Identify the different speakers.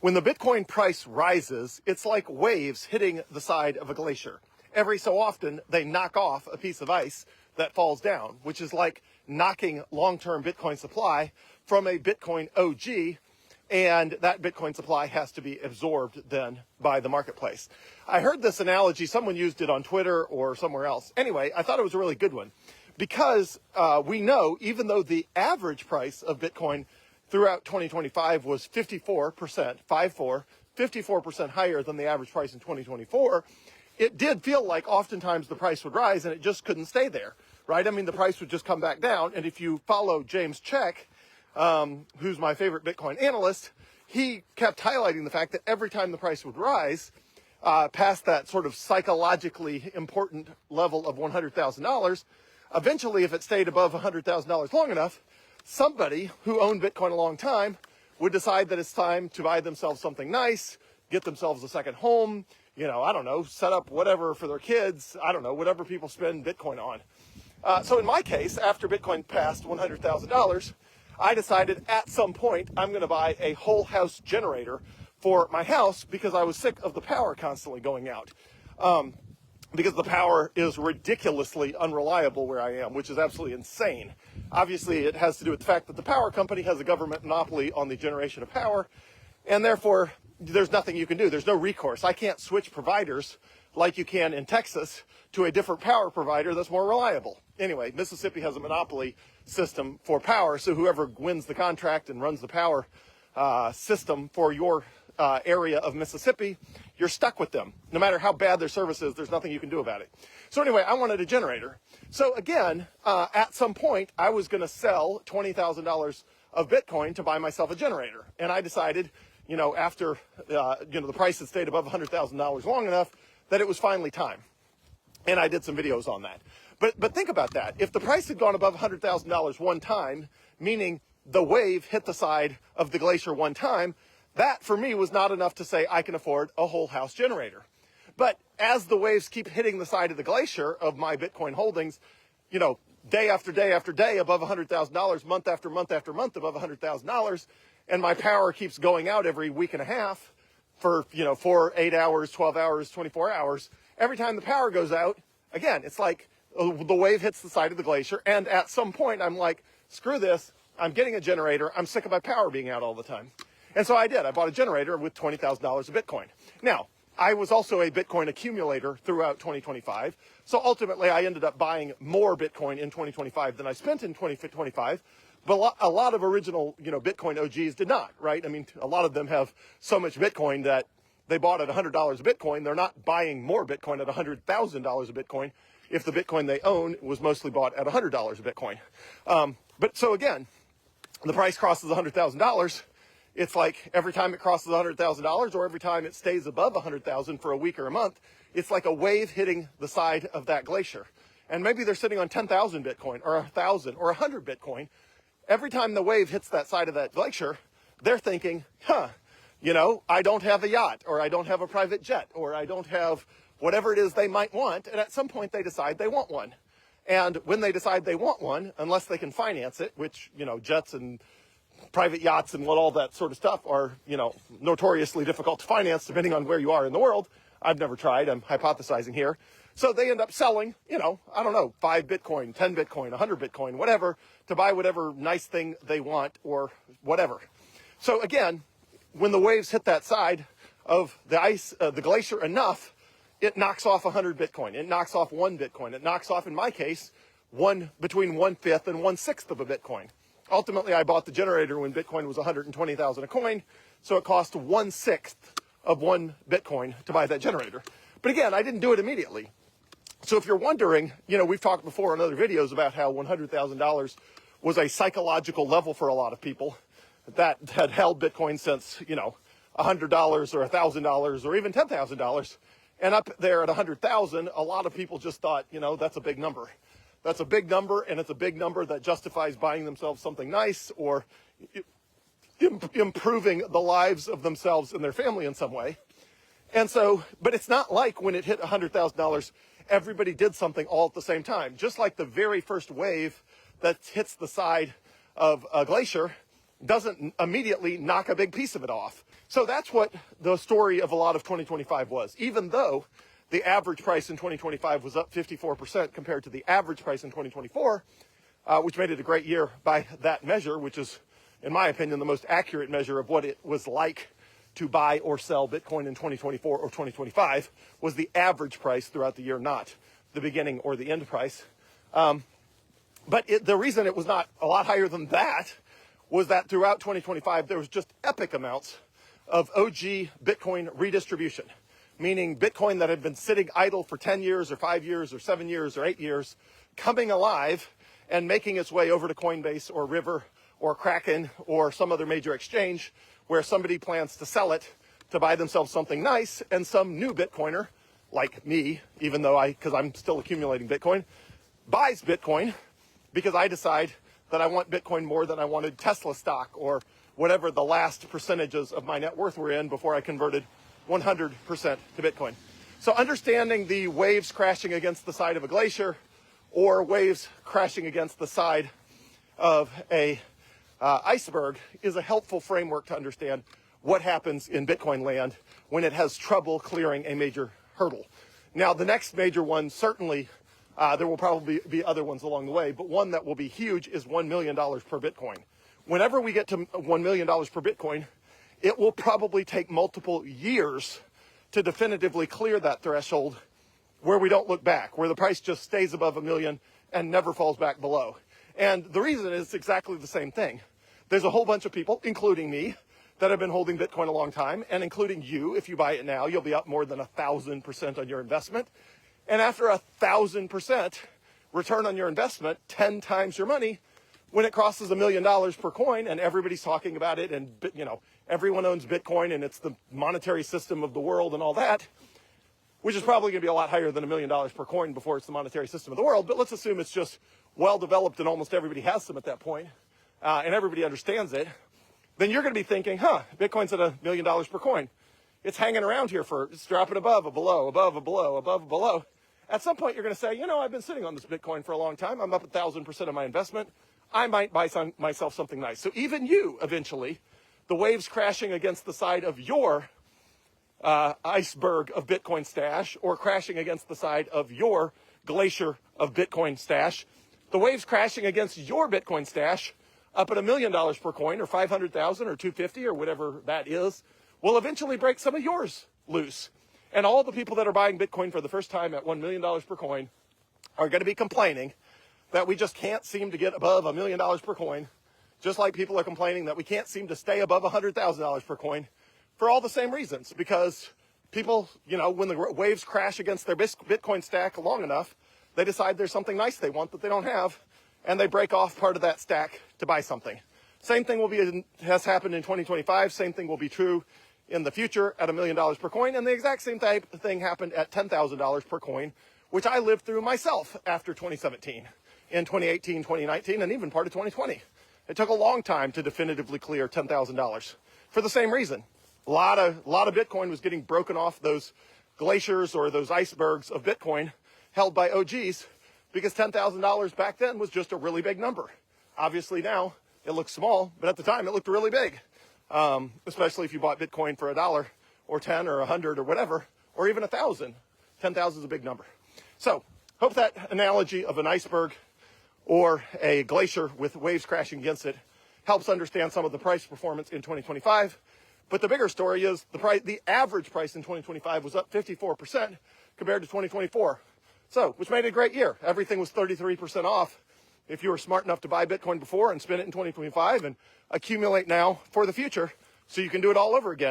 Speaker 1: When the Bitcoin price rises, it's like waves hitting the side of a glacier. Every so often, they knock off a piece of ice that falls down, which is like knocking long-term Bitcoin supply from a Bitcoin OG, and that Bitcoin supply has to be absorbed then by the marketplace. I heard this analogy, someone used it on Twitter or somewhere else. Anyway, I thought it was a really good one because we know, even though the average price of Bitcoin throughout 2025 was 54% higher than the average price in 2024, it did feel like oftentimes the price would rise and it just couldn't stay there, right? I mean, the price would just come back down. And if you follow James Check, who's my favorite Bitcoin analyst, he kept highlighting the fact that every time the price would rise past that sort of psychologically important level of $100,000, eventually, if it stayed above $100,000 long enough, somebody who owned Bitcoin a long time would decide that it's time to buy themselves something nice, get themselves a second home, I don't know, set up whatever for their kids, I don't know, whatever people spend Bitcoin on. So in my case, after Bitcoin passed $100,000, I decided at some point I'm going to buy a whole house generator for my house because I was sick of the power constantly going out. Because the power is ridiculously unreliable where I am, which is absolutely insane. Obviously, it has to do with the fact that the power company has a government monopoly on the generation of power, and therefore, there's nothing you can do. There's no recourse. I can't switch providers like you can in Texas to a different power provider that's more reliable. Anyway, Mississippi has a monopoly system for power, so whoever wins the contract and runs the power system for your area of Mississippi, you're stuck with them. No matter how bad their service is, there's nothing you can do about it. So anyway, I wanted a generator. So again, at some point, I was going to sell $20,000 of Bitcoin to buy myself a generator. And I decided, after, the price had stayed above $100,000 long enough, that it was finally time. And I did some videos on that. But think about that. If the price had gone above $100,000 one time, meaning the wave hit the side of the glacier one time, that for me was not enough to say I can afford a whole house generator. But as the waves keep hitting the side of the glacier of my Bitcoin holdings, day after day after day above $100,000, month after month after month above $100,000, and my power keeps going out every week and a half for, 4, 8 hours, 12 hours, 24 hours. Every time the power goes out, again, it's like the wave hits the side of the glacier. And at some point, I'm like, screw this. I'm getting a generator. I'm sick of my power being out all the time. And so I did. I bought a generator with $20,000 of Bitcoin. Now, I was also a Bitcoin accumulator throughout 2025. So ultimately, I ended up buying more Bitcoin in 2025 than I spent in 2025. But a lot of original, Bitcoin OGs did not, right? I mean, a lot of them have so much Bitcoin that they bought at $100 of Bitcoin. They're not buying more Bitcoin at $100,000 of Bitcoin if the Bitcoin they own was mostly bought at $100 of Bitcoin. But so again, the price crosses $100,000. It's like every time it crosses $100,000 or every time it stays above $100,000 for a week or a month, it's like a wave hitting the side of that glacier. And maybe they're sitting on 10,000 Bitcoin or 1,000 or 100 Bitcoin. Every time the wave hits that side of that glacier, they're thinking, I don't have a yacht, or I don't have a private jet, or I don't have whatever it is they might want. And at some point they decide they want one. And when they decide they want one, unless they can finance it, which, jets and private yachts and all that sort of stuff are, notoriously difficult to finance depending on where you are in the world. I've never tried. I'm hypothesizing here. So they end up selling, 5 Bitcoin, 10 Bitcoin, 100 Bitcoin, whatever, to buy whatever nice thing they want or whatever. So again, when the waves hit that side of the ice, the glacier enough, it knocks off 100 Bitcoin. It knocks off 1 Bitcoin. It knocks off, in my case, between 1/5 and 1/6 of a Bitcoin. Ultimately, I bought the generator when Bitcoin was 120,000 a coin, so it cost 1/6 of 1 Bitcoin to buy that generator. But again, I didn't do it immediately. So if you're wondering, we've talked before in other videos about how $100,000 was a psychological level for a lot of people that had held Bitcoin since, $100 or $1,000 or even $10,000. And up there at 100,000, a lot of people just thought, that's a big number. That's a big number, and it's a big number that justifies buying themselves something nice or improving the lives of themselves and their family in some way. And so, but it's not like when it hit $100,000, everybody did something all at the same time. Just like the very first wave that hits the side of a glacier doesn't immediately knock a big piece of it off. So that's what the story of a lot of 2025 was. Even though the average price in 2025 was up 54% compared to the average price in 2024, which made it a great year by that measure, which is, in my opinion, the most accurate measure of what it was like to buy or sell Bitcoin in 2024 or 2025, was the average price throughout the year, not the beginning or the end price. But the reason it was not a lot higher than that was that throughout 2025, there was just epic amounts of OG Bitcoin redistribution, meaning Bitcoin that had been sitting idle for 10 years or 5 years or 7 years or 8 years, coming alive and making its way over to Coinbase or River or Kraken or some other major exchange where somebody plans to sell it to buy themselves something nice, and some new Bitcoiner, like me, even though because I'm still accumulating Bitcoin, buys Bitcoin because I decide that I want Bitcoin more than I wanted Tesla stock or whatever the last percentages of my net worth were in before I converted 100% to Bitcoin. So understanding the waves crashing against the side of a glacier or waves crashing against the side of a iceberg is a helpful framework to understand what happens in Bitcoin land when it has trouble clearing a major hurdle. Now, the next major one, certainly, there will probably be other ones along the way, but one that will be huge is $1 million per Bitcoin. Whenever we get to $1 million per Bitcoin, it will probably take multiple years to definitively clear that threshold where we don't look back, where the price just stays above $1 million and never falls back below. And the reason is exactly the same thing. There's a whole bunch of people, including me, that have been holding Bitcoin a long time, and including you. If you buy it now, you'll be up more than 1,000% on your investment. And after 1,000% return on your investment, 10 times your money, when it crosses $1 million per coin and everybody's talking about it and, everyone owns Bitcoin and it's the monetary system of the world and all that, which is probably going to be a lot higher than $1 million per coin before it's the monetary system of the world. But let's assume it's just well developed and almost everybody has them at that point, and everybody understands it. Then you're going to be thinking, Bitcoin's at $1 million per coin. It's hanging around here it's dropping above a below, above a below, above a below. At some point, you're going to say, I've been sitting on this Bitcoin for a long time. I'm up 1,000% of my investment. I might buy myself something nice. So even you, eventually, the waves crashing against the side of your iceberg of Bitcoin stash or crashing against the side of your glacier of Bitcoin stash, the waves crashing against your Bitcoin stash up at $1 million per coin or 500,000 or 250 or whatever that is, will eventually break some of yours loose. And all the people that are buying Bitcoin for the first time at $1 million per coin are going to be complaining that we just can't seem to get above $1 million per coin, just like people are complaining that we can't seem to stay above $100,000 per coin for all the same reasons. Because people, when the waves crash against their Bitcoin stack long enough, they decide there's something nice they want that they don't have, and they break off part of that stack to buy something. Same thing has happened in 2025. Same thing will be true in the future at $1 million per coin. And the exact same thing happened at $10,000 per coin, which I lived through myself after 2017, in 2018, 2019, and even part of 2020. It took a long time to definitively clear $10,000 for the same reason. A lot of Bitcoin was getting broken off those glaciers or those icebergs of Bitcoin held by OGs, because $10,000 back then was just a really big number. Obviously now it looks small, but at the time it looked really big, especially if you bought Bitcoin for $1 or 10 or 100 or whatever, or even 1,000. 10,000 is a big number. So hope that analogy of an iceberg or a glacier with waves crashing against it helps understand some of the price performance in 2025. But the bigger story is the average price in 2025 was up 54% compared to 2024. So, which made it a great year. Everything was 33% off if you were smart enough to buy Bitcoin before and spend it in 2025 and accumulate now for the future so you can do it all over again.